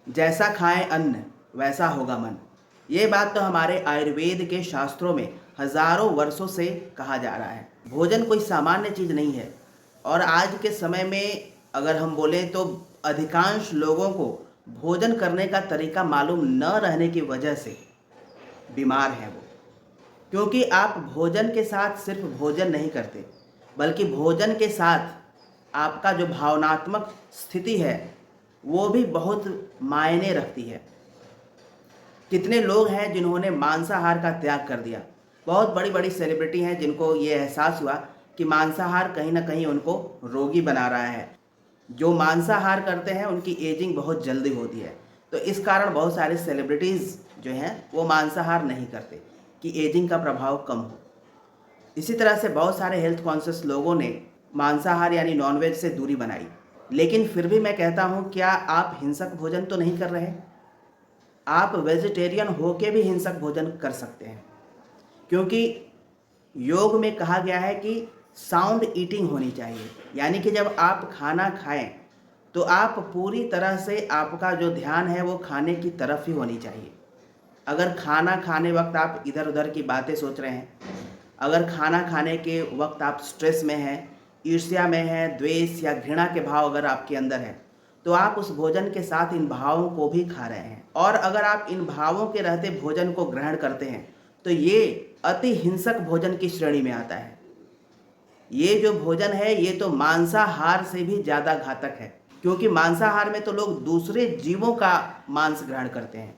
जैसा खाएं अन्न वैसा होगा मन। ये बात तो हमारे आयुर्वेद के शास्त्रों में हजारों वर्षों से कहा जा रहा है। भोजन कोई सामान्य चीज़ नहीं है और आज के समय में अगर हम बोलें तो अधिकांश लोगों को भोजन करने का तरीका मालूम न रहने की वजह से बीमार हैं वो। क्योंकि आप भोजन के साथ सिर्फ भोजन नहीं करते, बल्कि भोजन के साथ आपका जो भावनात्मक स्थिति है वो भी बहुत मायने रखती है। कितने लोग हैं जिन्होंने मांसाहार का त्याग कर दिया। बहुत बड़ी बड़ी सेलिब्रिटी हैं जिनको ये एहसास हुआ कि मांसाहार कहीं ना कहीं उनको रोगी बना रहा है। जो मांसाहार करते हैं उनकी एजिंग बहुत जल्दी होती है, तो इस कारण बहुत सारे सेलिब्रिटीज़ जो हैं वो मांसाहार नहीं करते कि एजिंग का प्रभाव कम हो। इसी तरह से बहुत सारे हेल्थ कॉन्शियस लोगों ने मांसाहार यानी नॉनवेज से दूरी बनाई। लेकिन फिर भी मैं कहता हूँ, क्या आप हिंसक भोजन तो नहीं कर रहे? आप वेजिटेरियन होके भी हिंसक भोजन कर सकते हैं, क्योंकि योग में कहा गया है कि साउंड ईटिंग होनी चाहिए। यानी कि जब आप खाना खाएं तो आप पूरी तरह से आपका जो ध्यान है वो खाने की तरफ ही होनी चाहिए। अगर खाना खाने वक्त आप इधर उधर की बातें सोच रहे हैं, अगर खाना खाने के वक्त आप स्ट्रेस में हैं, ईर्ष्या में हैं, द्वेष या घृणा के भाव अगर आपके अंदर है, तो आप उस भोजन के साथ इन भावों को भी खा रहे हैं। और अगर आप इन भावों के रहते भोजन को ग्रहण करते हैं तो ये अति हिंसक भोजन की श्रेणी में आता है। ये जो भोजन है ये तो मांसाहार से भी ज़्यादा घातक है, क्योंकि मांसाहार में तो लोग दूसरे जीवों का मांस ग्रहण करते हैं।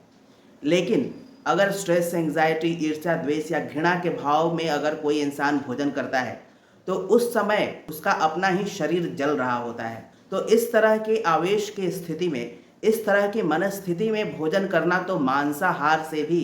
लेकिन अगर स्ट्रेस, एंग्जाइटी, ईर्ष्या, द्वेष या घृणा के भाव में अगर कोई इंसान भोजन करता है तो उस समय उसका अपना ही शरीर जल रहा होता है। तो इस तरह के आवेश की स्थिति में, इस तरह की मनस्थिति में भोजन करना तो मांसाहार से भी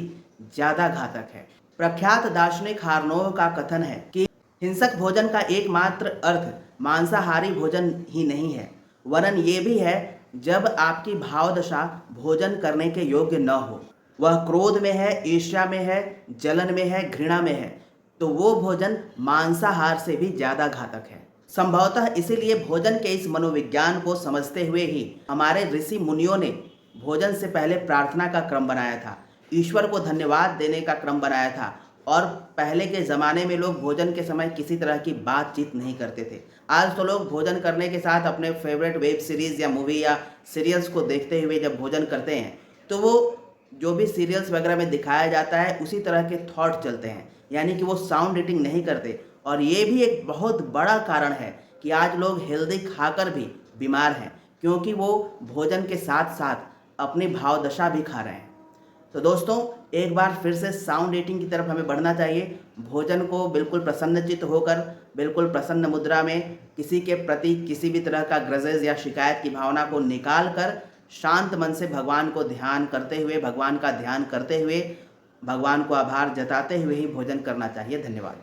ज़्यादा घातक है। प्रख्यात दार्शनिक हार्नोव का कथन है कि हिंसक भोजन का एकमात्र अर्थ मांसाहारी भोजन ही नहीं है, वरन ये भी है जब आपकी भावदशा भोजन करने के योग्य न हो। वह क्रोध में है, ईर्ष्या में है, जलन में है, घृणा में है, तो वो भोजन मांसाहार से भी ज़्यादा घातक है। संभवतः इसीलिए भोजन के इस मनोविज्ञान को समझते हुए ही हमारे ऋषि मुनियों ने भोजन से पहले प्रार्थना का क्रम बनाया था, ईश्वर को धन्यवाद देने का क्रम बनाया था। और पहले के ज़माने में लोग भोजन के समय किसी तरह की बातचीत नहीं करते थे। आज तो लोग भोजन करने के साथ अपने फेवरेट वेब सीरीज़ या मूवी या सीरियल्स को देखते हुए जब भोजन करते हैं तो वो जो भी सीरियल्स वगैरह में दिखाया जाता है उसी तरह के थॉट चलते हैं, यानी कि वो साउंड ईटिंग नहीं करते। और ये भी एक बहुत बड़ा कारण है कि आज लोग हेल्दी खाकर भी बीमार हैं, क्योंकि वो भोजन के साथ साथ अपनी भावदशा भी खा रहे हैं। तो दोस्तों, एक बार फिर से साउंड ईटिंग की तरफ हमें बढ़ना चाहिए। भोजन को बिल्कुल प्रसन्नचित्त होकर, बिल्कुल प्रसन्न मुद्रा में, किसी के प्रति किसी भी तरह का ग्रजेस या शिकायत की भावना को निकाल कर शांत मन से भगवान को ध्यान करते हुए, भगवान का ध्यान करते हुए, भगवान को आभार जताते हुए ही भोजन करना चाहिए। धन्यवाद।